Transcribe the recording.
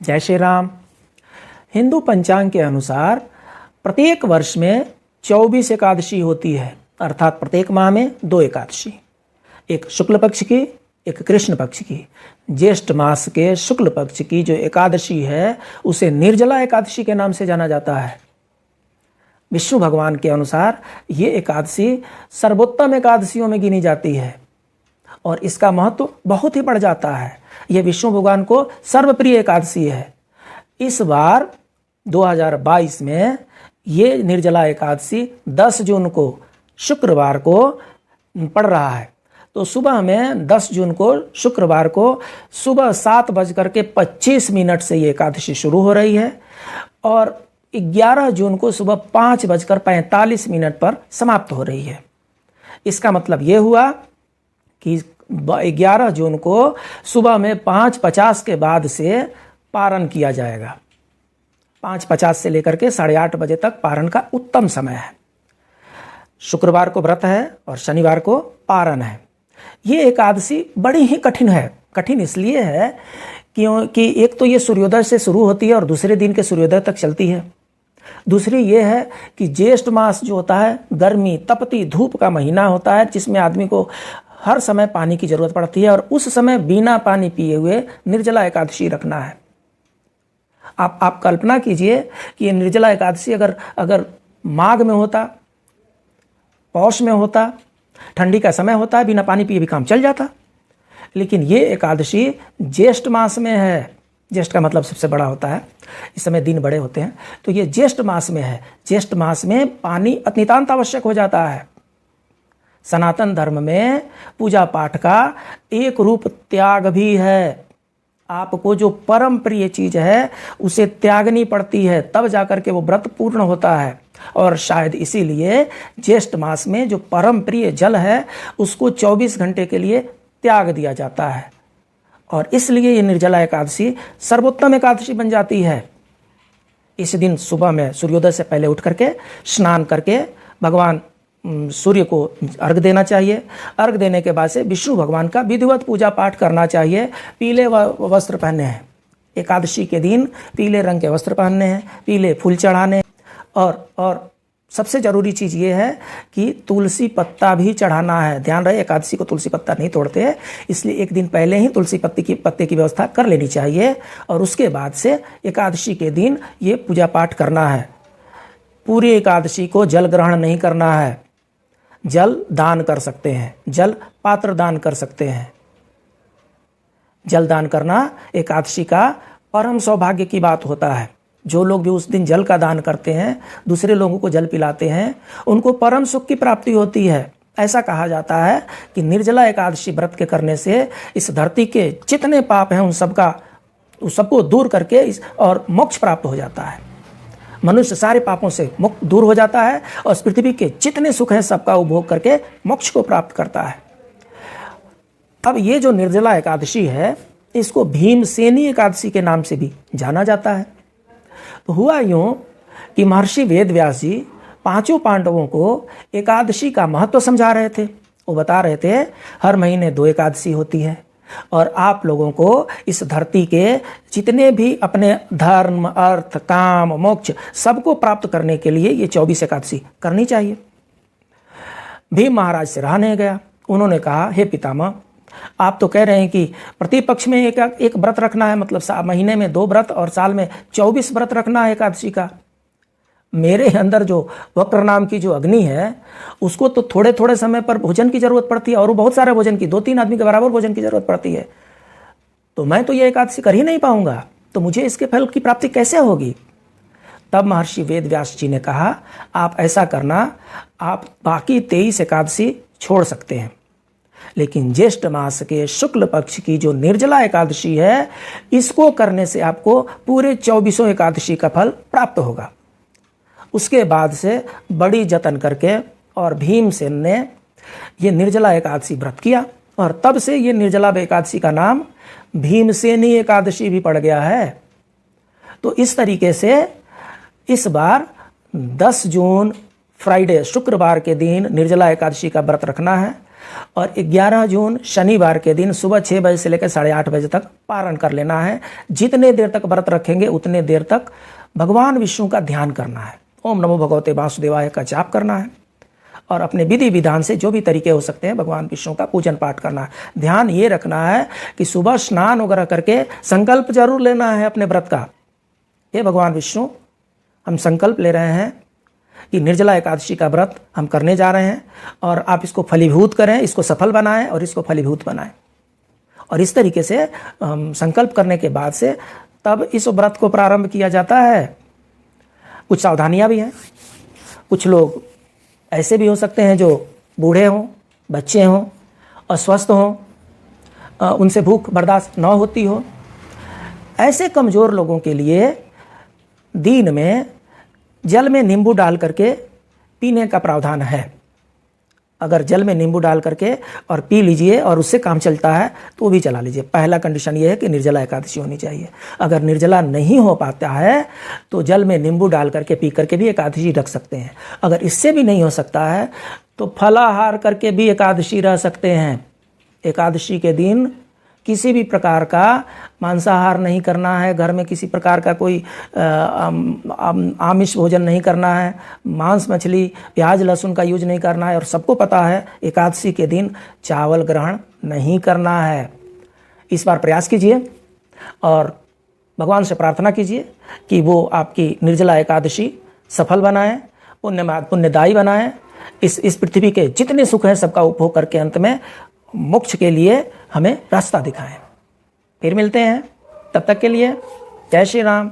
जय श्री राम। हिंदू पंचांग के अनुसार प्रत्येक वर्ष में 24 एकादशी होती है, अर्थात प्रत्येक माह में 2 एकादशी, एक शुक्ल पक्ष की, एक कृष्ण पक्ष की। ज्येष्ठ मास के शुक्ल पक्ष की जो एकादशी है उसे निर्जला एकादशी के नाम से जाना जाता है। विष्णु भगवान के अनुसार ये एकादशी सर्वोत्तम एकादशियों में गिनी जाती है और इसका महत्व बहुत ही बढ़ जाता है। यह विष्णु भगवान को सर्वप्रिय एकादशी है। इस बार 2022 में ये निर्जला एकादशी 10 जून को शुक्रवार को पड़ रहा है। तो सुबह में 10 जून को शुक्रवार को सुबह 7:25 से ये एकादशी शुरू हो रही है और 11 जून को सुबह 5:45 पर समाप्त हो रही है। इसका मतलब ये हुआ कि 11 जून को सुबह में 5:50 के बाद से पारण किया जाएगा। 5:50 से लेकर के 8:30 बजे तक पारण का उत्तम समय है। शुक्रवार को व्रत है और शनिवार को पारण है। ये एकादशी बड़ी ही कठिन है। कठिन इसलिए है क्योंकि एक तो ये सूर्योदय से शुरू होती है और दूसरे दिन के सूर्योदय तक चलती है। दूसरी ये है कि ज्येष्ठ मास जो होता है गर्मी तपती धूप का महीना होता है, जिसमें आदमी को हर समय पानी की जरूरत पड़ती है और उस समय बिना पानी पिए हुए निर्जला एकादशी रखना है। आप कल्पना कीजिए कि ये निर्जला एकादशी अगर माघ में होता, पौष में होता, ठंडी का समय होता है, बिना पानी पिए भी काम चल जाता। लेकिन ये एकादशी ज्येष्ठ मास में है। ज्येष्ठ का मतलब सबसे बड़ा होता है, इस समय दिन बड़े होते हैं, तो ये ज्येष्ठ मास में है। ज्येष्ठ मास में पानी अत्यंत आवश्यक हो जाता है। सनातन धर्म में पूजा पाठ का एक रूप त्याग भी है। आपको जो परम प्रिय चीज है उसे त्यागनी पड़ती है, तब जाकर के वो व्रत पूर्ण होता है। और शायद इसीलिए ज्येष्ठ मास में जो परम प्रिय जल है उसको 24 घंटे के लिए त्याग दिया जाता है और इसलिए ये निर्जला एकादशी सर्वोत्तम एकादशी बन जाती है। इस दिन सुबह में सूर्योदय से पहले उठ करके स्नान करके भगवान सूर्य को अर्घ देना चाहिए। अर्घ देने के बाद से विष्णु भगवान का विधिवत पूजा पाठ करना चाहिए। पीले वस्त्र पहनने हैं, एकादशी के दिन पीले रंग के वस्त्र पहनने हैं, पीले फूल चढ़ाने और सबसे जरूरी चीज़ ये है कि तुलसी पत्ता भी चढ़ाना है। ध्यान रहे एकादशी को तुलसी पत्ता नहीं तोड़ते हैं, इसलिए एक दिन पहले ही तुलसी पत्ते की व्यवस्था कर लेनी चाहिए और उसके बाद से एकादशी के दिन ये पूजा पाठ करना है। पूरी एकादशी को जल ग्रहण नहीं करना है। जल दान कर सकते हैं, जल पात्र दान कर सकते हैं। जल दान करना एकादशी का परम सौभाग्य की बात होता है। जो लोग भी उस दिन जल का दान करते हैं, दूसरे लोगों को जल पिलाते हैं, उनको परम सुख की प्राप्ति होती है। ऐसा कहा जाता है कि निर्जला एकादशी व्रत के करने से इस धरती के जितने पाप हैं उन सबको दूर करके और मोक्ष प्राप्त हो जाता है। मनुष्य सारे पापों से मुक्त दूर हो जाता है और इस पृथ्वी के जितने सुख हैं सबका उपभोग करके मोक्ष को प्राप्त करता है। अब ये जो निर्जला एकादशी है इसको भीमसेनी एकादशी के नाम से भी जाना जाता है। तो हुआ यूं कि महर्षि वेदव्यास जी 5 पांडवों को एकादशी का महत्व समझा रहे थे। वो बता रहे थे हर महीने 2 एकादशी होती है और आप लोगों को इस धरती के जितने भी अपने धर्म अर्थ काम मोक्ष सबको प्राप्त करने के लिए ये 24 एकादशी करनी चाहिए। भीम महाराज से रहा नहीं गया। उन्होंने कहा, हे पितामह, आप तो कह रहे हैं कि प्रति पक्ष में एक व्रत रखना है, मतलब महीने में 2 व्रत और साल में 24 व्रत रखना है एकादशी का। मेरे अंदर जो वक्र नाम की जो अग्नि है उसको तो थोड़े थोड़े समय पर भोजन की जरूरत पड़ती है और वो बहुत सारे भोजन की, 2-3 आदमी के बराबर भोजन की जरूरत पड़ती है। तो मैं तो ये एकादशी कर ही नहीं पाऊंगा, तो मुझे इसके फल की प्राप्ति कैसे होगी? तब महर्षि वेदव्यास जी ने कहा, आप ऐसा करना, आप बाकी 23 एकादशी छोड़ सकते हैं, लेकिन ज्येष्ठ मास के शुक्ल पक्ष की जो निर्जला एकादशी है इसको करने से आपको पूरे 24 एकादशी का फल प्राप्त होगा। उसके बाद से बड़ी जतन करके और भीमसेन ने ये निर्जला एकादशी व्रत किया और तब से ये निर्जला एकादशी का नाम भीमसेनी एकादशी भी पड़ गया है। तो इस तरीके से इस बार 10 जून फ्राइडे शुक्रवार के दिन निर्जला एकादशी का व्रत रखना है और 11 जून शनिवार के दिन सुबह 6 बजे से लेकर 8:30 बजे तक पारण कर लेना है। जितने देर तक व्रत रखेंगे उतने देर तक भगवान विष्णु का ध्यान करना है। ओम नमो भगवते वासुदेवाय का जाप करना है और अपने विधि विधान से जो भी तरीके हो सकते हैं भगवान विष्णु का पूजन पाठ करना है। ध्यान ये रखना है कि सुबह स्नान वगैरह करके संकल्प जरूर लेना है अपने व्रत का। हे भगवान विष्णु, हम संकल्प ले रहे हैं कि निर्जला एकादशी का व्रत हम करने जा रहे हैं और आप इसको फलीभूत करें, इसको सफल बनाएं और इसको फलीभूत बनाएं। और इस तरीके से संकल्प करने के बाद से तब इस व्रत को प्रारंभ किया जाता है। कुछ सावधानियां भी हैं। कुछ लोग ऐसे भी हो सकते हैं जो बूढ़े हों, बच्चे हों, अस्वस्थ हों, उनसे भूख बर्दाश्त न होती हो। ऐसे कमज़ोर लोगों के लिए दिन में जल में नींबू डाल करके पीने का प्रावधान है। अगर जल में नींबू डाल करके और पी लीजिए और उससे काम चलता है तो वो भी चला लीजिए। पहला कंडीशन ये है कि निर्जला एकादशी होनी चाहिए। अगर निर्जला नहीं हो पाता है तो जल में नींबू डाल करके पी करके भी एकादशी रख सकते हैं। अगर इससे भी नहीं हो सकता है तो फलाहार करके भी एकादशी रह सकते हैं। एकादशी के दिन किसी भी प्रकार का मांसाहार नहीं करना है, घर में किसी प्रकार का कोई आमिष भोजन नहीं करना है, मांस मछली प्याज लहसुन का यूज नहीं करना है। और सबको पता है एकादशी के दिन चावल ग्रहण नहीं करना है। इस बार प्रयास कीजिए और भगवान से प्रार्थना कीजिए कि वो आपकी निर्जला एकादशी सफल बनाए, पुण्यदायी बनाए। इस पृथ्वी के जितने सुख हैं सबका उपभोग करके अंत में मोक्ष के लिए हमें रास्ता दिखाएं। फिर मिलते हैं, तब तक के लिए जय श्री राम।